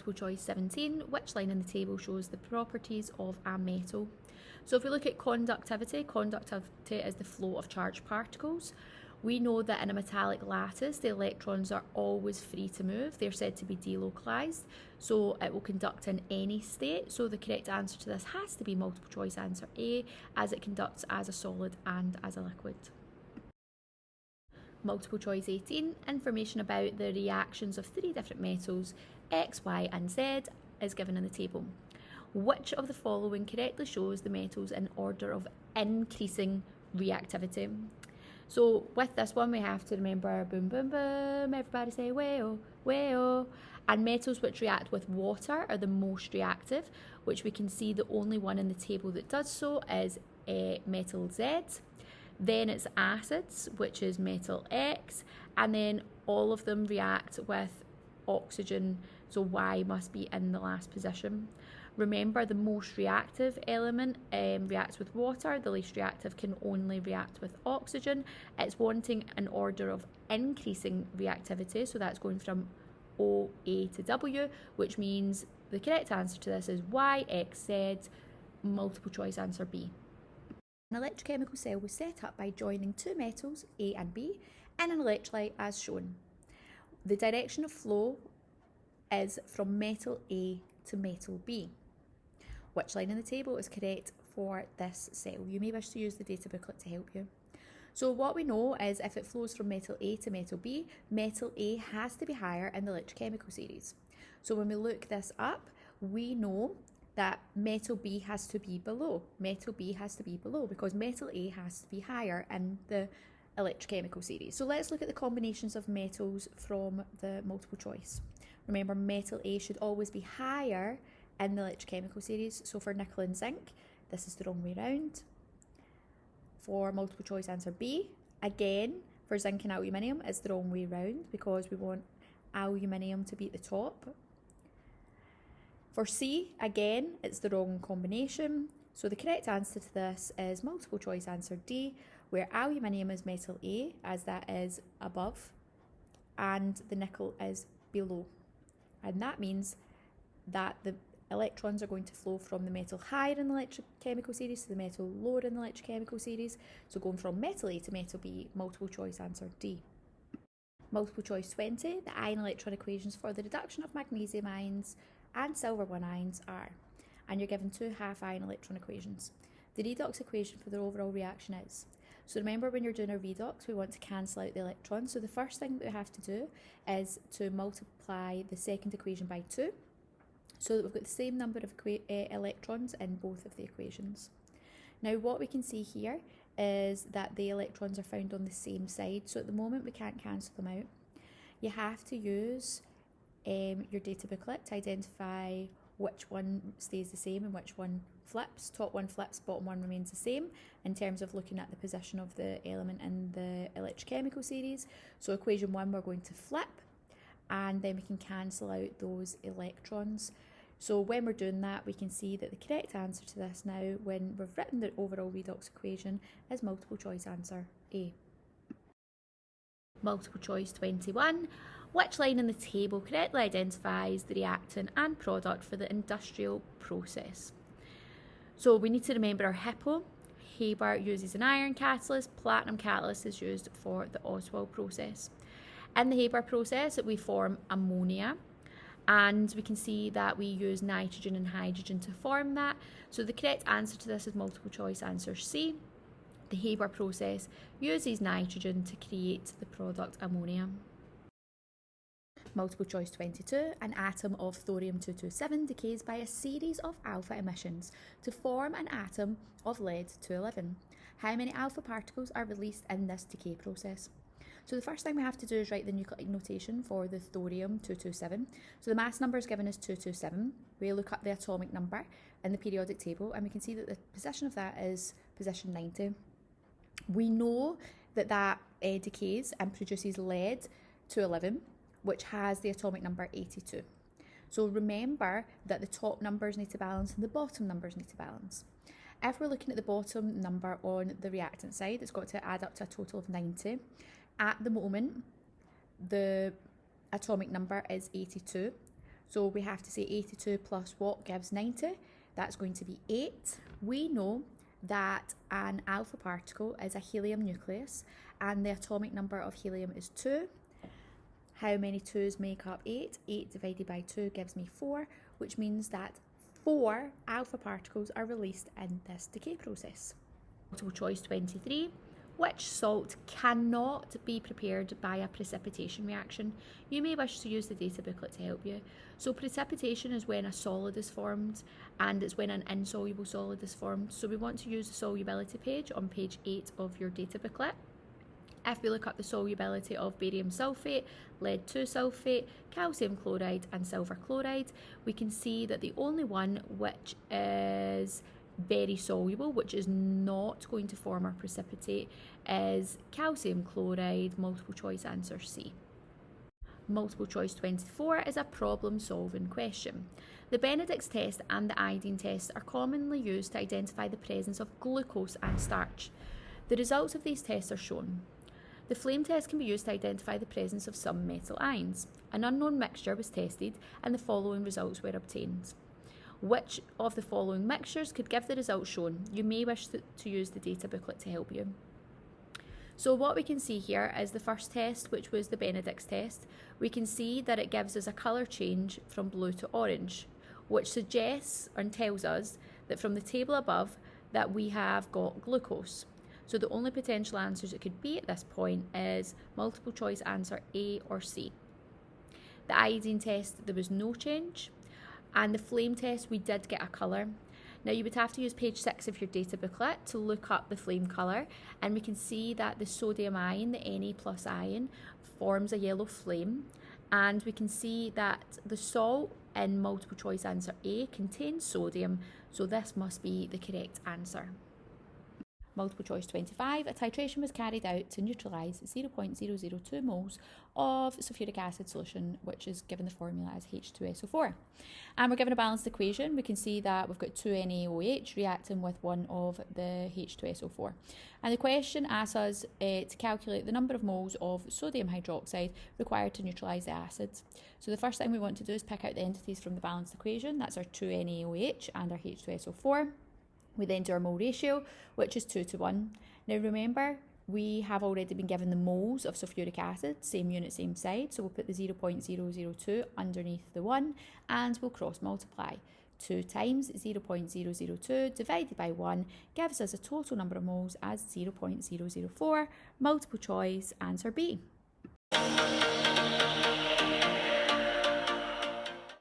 Multiple choice 17, which line in the table shows the properties of a metal? So if we look at conductivity, conductivity is the flow of charged particles. We know that in a metallic lattice, the electrons are always free to move. They're said to be delocalized, so it will conduct in any state. So the correct answer to this has to be multiple choice answer A, as it conducts as a solid and as a liquid. Multiple choice 18, information about the reactions of 3 different metals, X, Y and Z, is given in the table. Which of the following correctly shows the metals in order of increasing reactivity? So with this one, we have to remember boom, boom, boom, everybody say way-oh, way-oh. And metals which react with water are the most reactive, which we can see the only one in the table that does so is metal Z. Then it's acids, which is metal X, and then all of them react with oxygen, so Y must be in the last position. Remember, the most reactive element reacts with water, the least reactive can only react with oxygen. It's wanting an order of increasing reactivity, so that's going from O, A to W, which means the correct answer to this is Y, X, Z, multiple choice answer B. An electrochemical cell was set up by joining 2 metals, A and B, in an electrolyte as shown. The direction of flow is from metal A to metal B. Which line in the table is correct for this cell? You may wish to use the data booklet to help you. So what we know is if it flows from metal A to metal B, metal A has to be higher in the electrochemical series. So when we look this up, we know that metal B has to be below. Metal B has to be below because metal A has to be higher in the electrochemical series. So let's look at the combinations of metals from the multiple choice. Remember, metal A should always be higher in the electrochemical series. So for nickel and zinc, this is the wrong way round. For multiple choice answer B, again, for zinc and aluminium, it's the wrong way round because we want aluminium to be at the top. For C, again, it's the wrong combination. So the correct answer to this is multiple choice answer D, where aluminium is metal A, as that is above, and the nickel is below. And that means that the electrons are going to flow from the metal higher in the electrochemical series to the metal lower in the electrochemical series. So going from metal A to metal B, multiple choice answer D. Multiple choice 20, the ion electron equations for the reduction of magnesium ions and silver 1 ions are, and you're given 2 half ion electron equations. The redox equation for the overall reaction is. So remember, when you're doing a redox, we want to cancel out the electrons. So the first thing that we have to do is to multiply the second equation by 2, so that we've got the same number of electrons in both of the equations. Now what we can see here is that the electrons are found on the same side, so at the moment we can't cancel them out. You have to use your data booklet to identify which one stays the same and which one flips. Top one flips, bottom one remains the same in terms of looking at the position of the element in the electrochemical series. So equation 1 we're going to flip, and then we can cancel out those electrons. So when we're doing that, we can see that the correct answer to this now, when we've written the overall redox equation, is multiple choice answer A. Multiple choice 21. Which line in the table correctly identifies the reactant and product for the industrial process? So we need to remember our HIPPO. Haber uses an iron catalyst, platinum catalyst is used for the Oswald process. In the Haber process, we form ammonia, and we can see that we use nitrogen and hydrogen to form that. So the correct answer to this is multiple choice answer C. The Haber process uses nitrogen to create the product ammonia. Multiple choice 22, an atom of thorium-227 decays by a series of alpha emissions to form an atom of lead-211. How many alpha particles are released in this decay process? So the first thing we have to do is write the nucleic notation for the thorium-227. So the mass number is given as 227. We look up the atomic number in the periodic table, and we can see that the position of that is position 90. We know that decays and produces lead-211, which has the atomic number 82. So remember that the top numbers need to balance and the bottom numbers need to balance. If we're looking at the bottom number on the reactant side, it's got to add up to a total of 90. At the moment, the atomic number is 82. So we have to say 82 plus what gives 90? That's going to be 8. We know that an alpha particle is a helium nucleus and the atomic number of helium is 2. How many 2's make up 8? 8 divided by 2 gives me 4, which means that 4 alpha particles are released in this decay process. Multiple choice 23. Which salt cannot be prepared by a precipitation reaction? You may wish to use the data booklet to help you. So precipitation is when a solid is formed, and it's when an insoluble solid is formed. So we want to use the solubility page on page 8 of your data booklet. If we look up the solubility of barium sulfate, lead 2 sulfate, calcium chloride and silver chloride, we can see that the only one which is very soluble, which is not going to form or precipitate, is calcium chloride. Multiple choice answer C. Multiple choice 24 is a problem solving question. The Benedict's test and the iodine test are commonly used to identify the presence of glucose and starch. The results of these tests are shown. The flame test can be used to identify the presence of some metal ions. An unknown mixture was tested and the following results were obtained. Which of the following mixtures could give the results shown? You may wish to use the data booklet to help you. So what we can see here is the first test, which was the Benedict's test. We can see that it gives us a colour change from blue to orange, which suggests and tells us that from the table above that we have got glucose. So the only potential answers it could be at this point is multiple choice answer A or C. The iodine test, there was no change. And the flame test, we did get a colour. Now you would have to use page 6 of your data booklet to look up the flame colour, and we can see that the sodium ion, the Na plus ion, forms a yellow flame, and we can see that the salt in multiple choice answer A contains sodium, so this must be the correct answer. Multiple choice 25, a titration was carried out to neutralise 0.002 moles of sulfuric acid solution, which is given the formula as H2SO4. And we're given a balanced equation. We can see that we've got 2 NaOH reacting with one of the H2SO4. And the question asks us to calculate the number of moles of sodium hydroxide required to neutralise the acids. So the first thing we want to do is pick out the entities from the balanced equation. That's our 2 NaOH and our H2SO4. We then do our mole ratio, which is 2 to 1. Now remember, we have already been given the moles of sulfuric acid, same unit, same side, so we'll put the 0.002 underneath the 1 and we'll cross multiply. 2 times 0.002 divided by 1 gives us a total number of moles as 0.004. Multiple choice, answer B.